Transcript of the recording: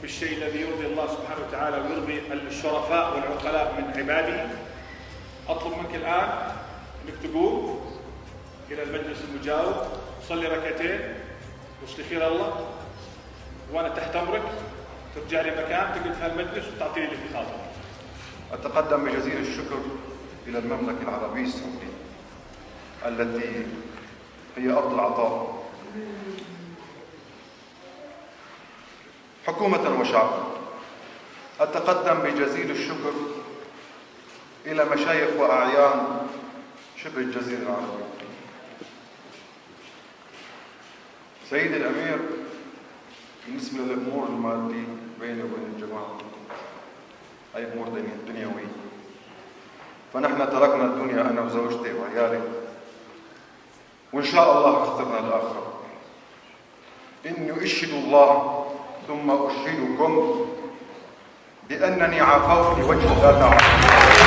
في الشيء الذي يرضي الله سبحانه وتعالى ويرضي الشرفاء والعقلاء من عباده، أطلب منك الآن أنك تقوم إلى المجلس المجاور، تصلي ركعتين واستخير الله، وأنا تحت أمرك ترجع لي مكان تقعد في المجلس وتعطيني اللي في خاطرك. أتقدم بجزيل الشكر إلى المملكة العربية السعودية التي هي أرض العطاء، حكومة وشعبا. أتقدم بجزيل الشكر إلى مشايخ وأعيان شبه الجزيرة العربية. سيدي الأمير، بالنسبة للأمور المادية بيني وبين الجماعة أي أمور دنيوية، فنحن تركنا الدنيا أنا وزوجتي وعيالي، وإن شاء الله اخترنا الآخرة. إني أشهد الله ثم أشهدكم بأنني عفوت لوجه الله تعالى.